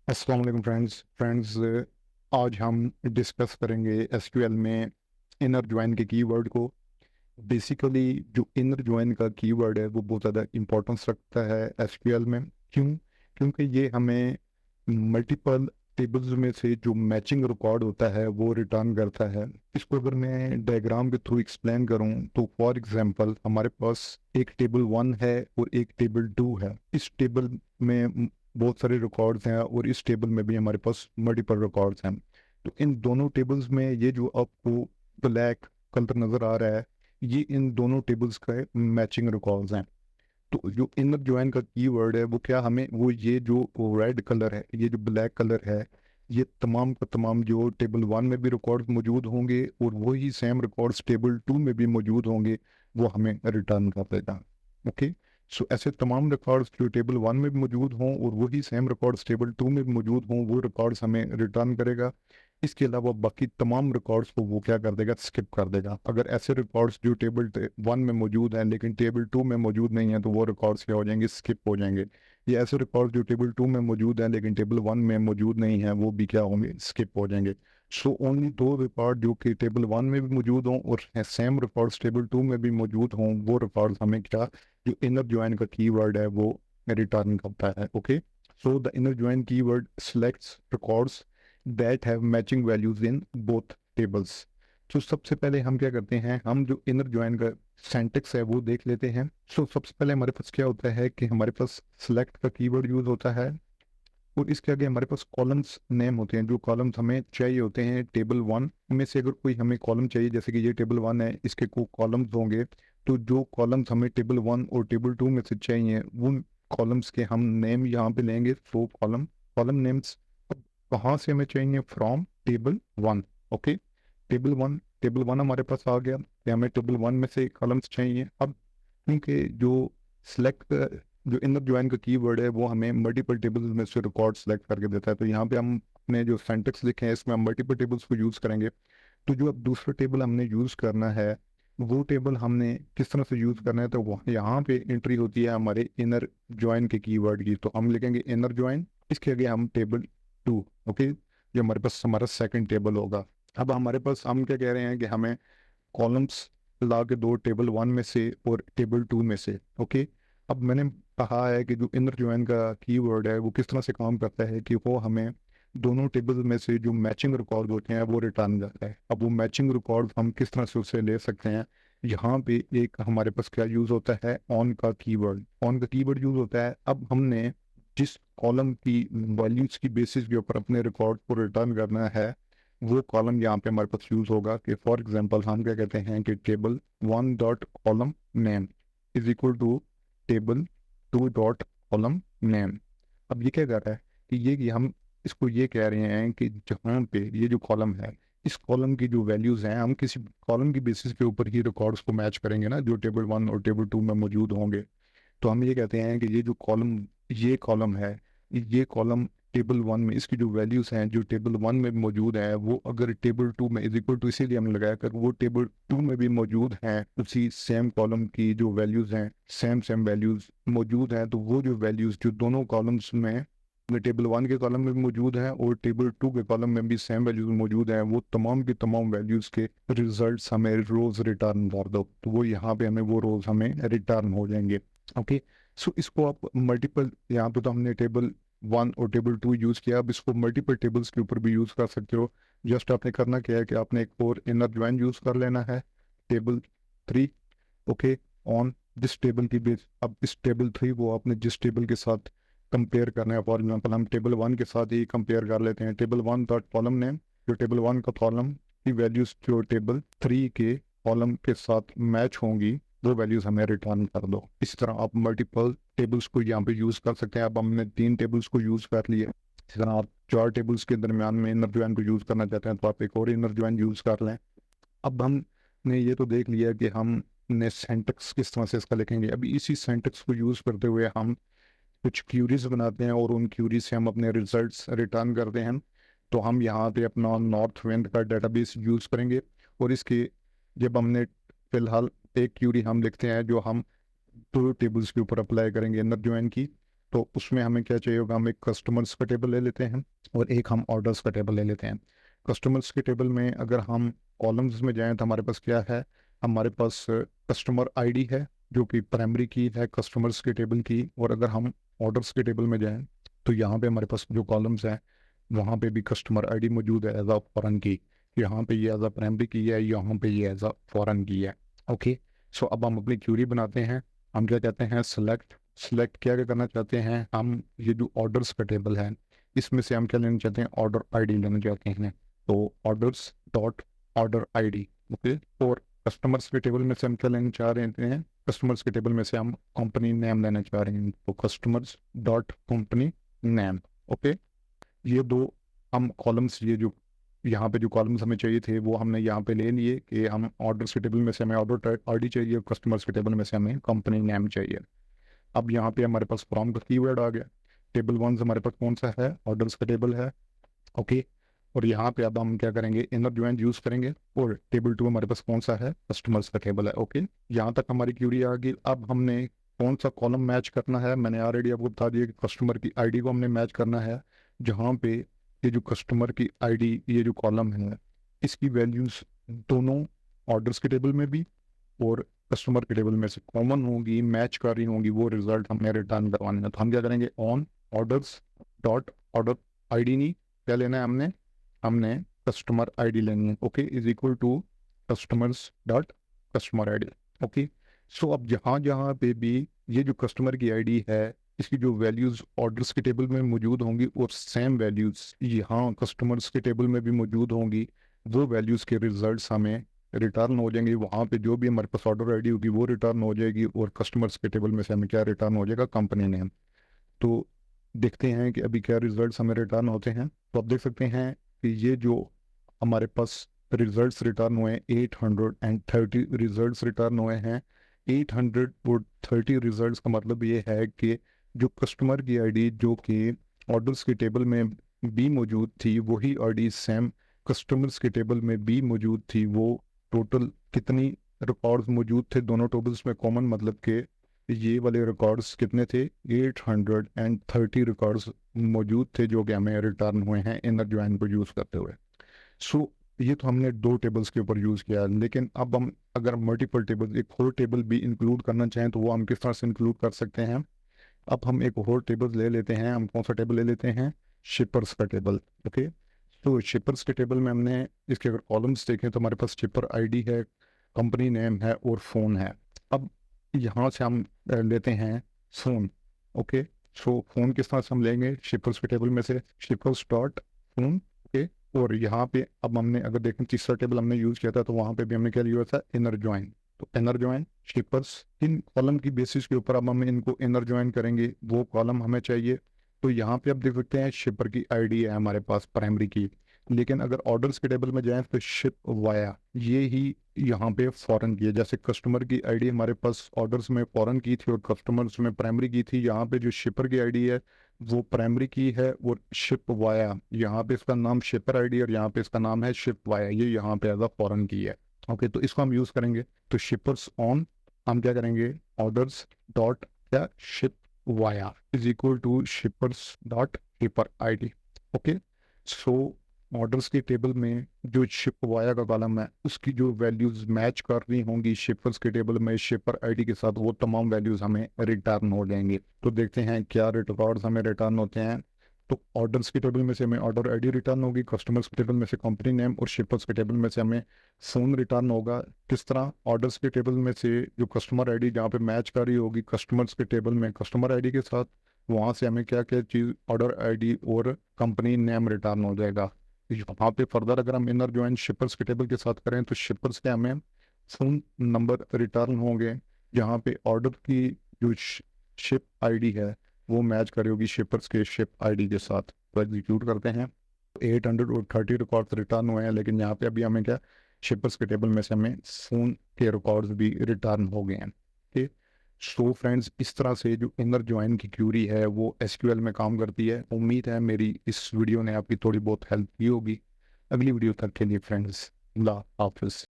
अस्सलाम वालेकुम फ्रेंड्स आज हम डिस्कस करेंगे एसक्यूएल में इनर ज्वाइन के कीवर्ड को। बेसिकली जो इनर ज्वाइन का कीवर्ड है वो बहुत ज़्यादा इंपॉर्टेंस रखता है एसक्यूएल में। क्यों? क्योंकि ये हमें मल्टीपल टेबल्स में से जो मैचिंग रिकॉर्ड होता है वो रिटर्न करता है। इसको अगर मैं डायग्राम के थ्रू एक्सप्लेन करूं तो फॉर एग्जांपल हमारे पास एक टेबल 1 है और एक टेबल 2 है। इस टेबल में बहुत सारे रिकॉर्ड्स हैं और इस टेबल में भी हमारे पास मल्टीपल रिकॉर्ड्स हैं। तो इन दोनों टेबल्स में ये जो आपको ब्लैक कलर नज़र आ रहा है ये इन दोनों टेबल्स का मैचिंग रिकॉर्ड्स हैं। तो जो इनर ज्वाइन का कीवर्ड है वो क्या हमें वो ये जो रेड कलर है ये जो ब्लैक कलर है ये तमाम का तमाम जो टेबल 1 में भी रिकॉर्ड्स मौजूद होंगे और वही सेम रिकॉर्ड्स टेबल 2 में भी मौजूद होंगे वो हमें रिटर्न कर देगा। ओके। सो ऐसे तमाम रिकॉर्ड्स जो टेबल 1 में भी मौजूद हों और वही सेम रिकॉर्ड्स टेबल 2 में भी मौजूद हों वो रिकॉर्ड्स हमें रिटर्न करेगा। इसके अलावा बाकी तमाम रिकॉर्ड्स को वो क्या कर देगा, स्किप कर देगा। अगर ऐसे रिकॉर्ड्स जो टेबल 1 में मौजूद हैं लेकिन टेबल 2 में मौजूद नहीं है तो वो रिकॉर्ड्स क्या हो जाएंगे, स्किप हो जाएंगे। ये ऐसे रिकॉर्ड जो टेबल 2 में मौजूद हैं लेकिन टेबल 1 में मौजूद नहीं है वो भी क्या होंगे, स्किप हो जाएंगे। सो ओनली दो रिकॉर्ड जो कि टेबल 1 में भी मौजूद हों और सेम रिकॉर्ड्स टेबल 2 में भी मौजूद हों वो रिकॉर्ड्स हमें क्या, जो इनर ज्वाइन का कीवर्ड है वो रिटर्न करता है। Okay. So the inner join keyword selects records that have matching values in both tables. तो सबसे पहले हम क्या करते हैं, हम जो इनर ज्वाइन का सिंटैक्स है वो देख लेते हैं। सो सबसे पहले हमारे पास क्या होता है कि हमारे पास सिलेक्ट का कीवर्ड यूज होता है और इसके आगे हमारे पास कॉलम्स नेम होते हैं। जो कॉलम्स हमें चाहिए होते हैं टेबल 1 में से अगर कोई हमें कॉलम चाहिए, जैसे कि ये टेबल 1 है इसके को कॉलम्स होंगे, तो जो कॉलम्स हमें टेबल 1 और टेबल 2 में से चाहिए उन कॉलम्स के हम नेम यहाँ पे लेंगे। सो कॉलम कॉलम नेम्स कहाँ से हमें चाहिए, फ्रॉम टेबल 1। ओके। टेबल 1 हमारे पास आ गया कि हमें टेबल 1 में से कॉलम्स चाहिए। अब क्योंकि जो सिलेक्ट जो इनर ज्वाइन का कीवर्ड है वो हमें मल्टीपल टेबल्स में से रिकॉर्ड सेलेक्ट करके देता है, तो यहाँ पे हम अपने जो सिंटैक्स लिखे हैं इसमें हम मल्टीपल टेबल्स को यूज़ करेंगे। तो जो अब दूसरा टेबल हमने यूज़ करना है वो टेबल हमने किस तरह से यूज़ करना है, तो वहाँ यहाँ पे एंट्री होती है हमारे इनर ज्वाइन के कीवर्ड की। तो हम लिखेंगे इनर ज्वाइन, इसके आगे हम टेबल 2। ओके। जो हमारे पास हमारा सेकंड टेबल होगा। अब हमारे पास हम क्या कह रहे हैं कि हमें कॉलम्स ला के दो टेबल 1 में से और टेबल 2 में से। ओके। अब मैंने कहा है कि जो इनर ज्वाइन का कीवर्ड है वो किस तरह से काम करता है कि वो हमें दोनों टेबल में से जो मैचिंग रिकॉर्ड होते हैं वो रिटर्न करता है। अब वो मैचिंग रिकॉर्ड हम किस तरह से उससे ले सकते हैं, यहाँ पे एक हमारे पास क्या यूज होता है, ऑन का कीवर्ड। ऑन का कीवर्ड यूज होता है। अब हमने जिस कॉलम की वैल्यूज की बेसिस के ऊपर अपने रिकॉर्ड को रिटर्न करना है वो कॉलम यहाँ पे हमारे पास यूज होगा। कि फॉर एग्जांपल हम क्या कहते हैं कि table 1 dot column name is equal to table 2 dot column name. अब ये क्या कर रहा है कि हम इसको ये कह रहे हैं कि जहाँ पे ये जो कॉलम है इस कॉलम की जो वैल्यूज हैं हम किसी कॉलम की बेसिस के ऊपर ही रिकॉर्ड्स को मैच करेंगे ना, जो टेबल 1 और टेबल 2 में मौजूद होंगे। तो हम ये कहते हैं कि ये कॉलम है, ये कॉलम टेबल 1 में इसकी जो वैल्यूज हैं जो टेबल 1 में मौजूद है वो अगर टेबल 2 में इज इक्वल टू, इसीलिए हमने लगाया कर वो टेबल 2 में भी मौजूद हैं उसी सेम कॉलम की जो वैल्यूज हैं, सेम सेम वैल्यूज मौजूद हैं, तो वो जो वैल्यूज जो दोनों कॉलम्स में टेबल 1 के कॉलम में भी मौजूद है और टेबल 2 के कॉलम में भी सेम वैल्यूज मौजूद हैं, वो तमाम की तमाम वैल्यूज के रिजल्ट्स हमें रोज रिटर्न कर दो। तो वो यहाँ पे हमें वो रोज हमें रिटर्न हो जाएंगे। ओके। सो इसको आप मल्टीपल, यहाँ पे तो हमने टेबल 1 और टेबल 2 यूज किया, अब इसको मल्टीपल टेबल्स के ऊपर भी यूज कर सकते हो। जस्ट आपने करना क्या है कि आपने एक और इनर ज्वाइन यूज कर लेना है, table 3। Okay. On this table की बेस, अब इस टेबल 3 को आपने जिस टेबल के साथ कंपेयर करना है, फॉर एग्जाम्पल हम टेबल 1 के साथ ही कंपेयर कर लेते हैं। टेबल 1 डॉट कॉलम नेम, जो टेबल 1 का कॉलम की वैल्यूज जो टेबल 3 के कॉलम के साथ मैच होंगी वो वैल्यूज हमें रिटर्न कर दो। इस तरह आप मल्टीपल टेबल्स को यहाँ पे यूज कर सकते हैं। अब हमने 3 टेबल्स को यूज कर लिए, इसी तरह आप 4 टेबल्स के दरमियान में इनर ज्वाइन को यूज करना चाहते हैं तो आप एक और इनर ज्वाइन यूज कर लें। अब हमने ये तो देख लिया कि हमने सेंटेक्स किस तरह से इसका लिखेंगे। अभी इसी सेंटेक्स को यूज करते हुए हम कुछ क्यूरीज बनाते हैं और उन क्यूरीज से हम अपने रिजल्ट्स रिटर्न करते हैं। तो हम यहाँ पे अपना नॉर्थ विंड का डेटाबेस यूज करेंगे और इसके जब हमने फिलहाल एक क्यूरी हम लिखते हैं जो हम दो टेबल्स के ऊपर अप्लाई करेंगे इनर ज्वाइन की। तो उसमें हमें क्या चाहिए होगा, हम एक कस्टमर्स का टेबल ले लेते हैं और एक हम ऑर्डर्स का टेबल ले लेते हैं। कस्टमर्स के टेबल में अगर हम कॉलम्स में जाएं तो हमारे पास क्या है, हमारे पास कस्टमर आईडी है जो कि प्राइमरी की है कस्टमर्स के टेबल की। और अगर हम ऑर्डर्स के टेबल में जाएं तो यहाँ पे हमारे पास जो कॉलम्स हैं वहाँ पे भी कस्टमर आईडी मौजूद है एज अ फॉरेन की। यहाँ पे ये एज अ प्राइमरी की है, यहाँ पे ये एज अ फॉरेन की है। ओके, सो अब हम अपनी क्यूरी बनाते हैं। हम क्या कहते हैं, सेलेक्ट। सेलेक्ट क्या क्या करना चाहते हैं हम, ये जो ऑर्डर्स का टेबल है इसमें से हम क्या लेना चाहते हैं, ऑर्डर आईडी लेना चाहते हैं। तो orders dot order ID. Okay, और कस्टमर्स के टेबल में से हम क्या लेना चाह रहे हैं, कस्टमर्स के टेबल में से हम कंपनी नेम लेना चाह रहे हैं, तो customers dot company name. Okay, ये दो हम कॉलम्स, ये जो यहाँ पे जो कॉलम्स हमें चाहिए थे वो हमने यहाँ पे ले लिए कि हम ऑर्डर्स के टेबल में से हमें ऑर्डर आईडी चाहिए और कस्टमर्स के टेबल में से हमें कंपनी नेम चाहिए। अब यहाँ पे हमारे पास फ्रॉम का कीवर्ड आ गया। टेबल वन हमारे पास कौन सा है, ऑर्डर्स का टेबल है। ओके, और यहाँ पे अब हम क्या करेंगे, इनर ज्वाइन यूज करेंगे। और टेबल टू हमारे पास कौन सा है, कस्टमर्स का टेबल है। ओके, यहाँ तक हमारी क्यूरी आ गई। अब हमने कौन सा कॉलम मैच करना है, मैंने ऑलरेडी आपको बता दिया कि कस्टमर की आईडी को हमने मैच करना है। जहाँ पे ये जो कस्टमर की आईडी, ये जो कॉलम है इसकी वैल्यूज दोनों ऑर्डर्स के टेबल में भी और कस्टमर के टेबल में से कॉमन होंगी, मैच कर रही होंगी, वो रिजल्ट हमें रिटर्न करवाने हैं। तो हम क्या करेंगे, on orders dot order ID, नहीं क्या लेना है हमने, हमने कस्टमर आईडी लेनी है। Okay, is equal to customers dot customer ID. Okay, so अब जहाँ जहाँ पे भी ये जो कस्टमर की आईडी है इसकी जो वैल्यूज ऑर्डर्स के टेबल में मौजूद होंगी और सेम वैल्यूज यहाँ कस्टमर्स के टेबल में भी मौजूद होंगी, वो वैल्यूज के रिजल्ट्स हमें रिटर्न हो जाएंगे। वहाँ पे जो भी हमारे पास ऑर्डर आईडी होगी वो रिटर्न हो जाएगी और कस्टमर्स के टेबल में से हमें क्या रिटर्न हो जाएगा, कंपनी नेम। तो देखते हैं कि अभी क्या रिजल्ट्स हमें रिटर्न होते हैं। तो आप देख सकते हैं कि ये जो हमारे पास रिजल्ट्स रिटर्न हुए हैं, 830 रिजल्ट्स रिटर्न हुए हैं। 830 रिजल्ट्स का मतलब ये है कि जो कस्टमर की आईडी जो कि ऑर्डर्स के टेबल में भी मौजूद थी वही आईडी सेम कस्टमर्स के टेबल में भी मौजूद थी। वो टोटल कितनी रिकॉर्ड्स मौजूद थे दोनों टेबल्स में कॉमन, मतलब कि ये वाले रिकॉर्ड्स कितने थे, 830 रिकॉर्ड्स मौजूद थे जो कि हमें रिटर्न हुए हैं इनर ज्वाइन को यूज़ करते हुए। सो ये तो हमने दो टेबल्स के ऊपर यूज़ किया, लेकिन अब हम अगर मल्टीपल टेबल, एक और टेबल भी इंक्लूड करना चाहें तो वो हम किस तरह से इंक्लूड कर सकते हैं। अब हम एक और टेबल ले लेते हैं। हम कौन सा टेबल ले लेते हैं, शिपर्स का टेबल। ओके, तो शिपर्स के टेबल में हमने इसके अगर कॉलम्स देखें तो हमारे पास शिपर आईडी है, कंपनी नेम है और फ़ोन है। अब यहाँ से हम लेते हैं फ़ोन। ओके, सो फ़ोन किस तरह से हम लेंगे, शिपर्स के टेबल में से शिपर्स डॉट फ़ोन। ओके, और यहाँ पे अब हमने अगर देखें तीसरा टेबल हमने यूज़ किया था तो वहाँ पे भी हमने क्या लिया था, इनर ज्वाइन। तो इनर ज्वाइन शिपर्स, इन कॉलम की बेसिस के ऊपर अब हम इनको इनर ज्वाइन करेंगे, वो कॉलम हमें चाहिए। तो यहाँ पे आप देख सकते हैं शिपर की आईडी है हमारे पास प्राइमरी की, लेकिन अगर ऑर्डर्स के टेबल में जाएं तो शिप वाया ये ही यहाँ पे फॉरेन की है। जैसे कस्टमर की आईडी हमारे पास ऑर्डर्स में फॉरेन की थी और कस्टमर्स में प्राइमरी की थी, यहाँ पे जो शिपर की आईडी है वो प्राइमरी की है और शिप वाया, यहाँ पे इसका नाम शिपर आईडी और यहाँ पे इसका नाम है शिप वाया, ये यहाँ पे एज अ फॉरेन की है। ओके, तो इसको हम यूज करेंगे। तो शिपर्स ऑन हम क्या करेंगे, ऑर्डर्स डॉट क्या ship via is equal to shippers dot shipper ID. Okay, so orders के टेबल में जो शिप वाया का कॉलम है उसकी जो वैल्यूज मैच कर रही होंगी शिपर्स के टेबल में शिपर आईडी के साथ, वो तमाम वैल्यूज हमें रिटर्न हो जाएंगे। तो देखते हैं क्या रिकॉर्ड्स हमें रिटर्न होते हैं। तो ऑर्डर्स के टेबल में से हमें ऑर्डर आईडी रिटर्न होगी, कस्टमर्स के टेबल में से कंपनी नेम और शिपर्स के टेबल में से हमें फोन रिटर्न होगा। किस तरह, ऑर्डर्स के टेबल में से जो कस्टमर आईडी जहाँ पे मैच कर रही होगी कस्टमर्स के टेबल में कस्टमर आईडी के साथ, वहाँ से हमें क्या क्या चीज़ ऑर्डर आईडी और कंपनी नेम रिटर्न हो जाएगा। वहाँ पे फर्दर अगर हम इनर ज्वाइन शिपर्स के टेबल के साथ करें तो शिपर्स के हमें फोन नंबर रिटर्न होंगे, जहाँ पे ऑर्डर की जो शिप आईडी है वो मैच करी होगी शिपर्स के शिप आईडी के साथ। तो एग्जीक्यूट करते हैं, 830 रिकॉर्ड्स रिटर्न हुए हैं, लेकिन यहाँ पे अभी हमें क्या, शिपर्स के टेबल में से हमें फोन के रिकॉर्ड्स भी रिटर्न हो गए हैं। ठीक, सो फ्रेंड्स इस तरह से जो इनर ज्वाइन की क्यूरी है वो एसक्यूएल में काम करती है। उम्मीद है मेरी इस वीडियो ने आपकी थोड़ी बहुत हेल्प की होगी। अगली वीडियो तक के लिए फ्रेंड्स, अल्लाह हाफिज़।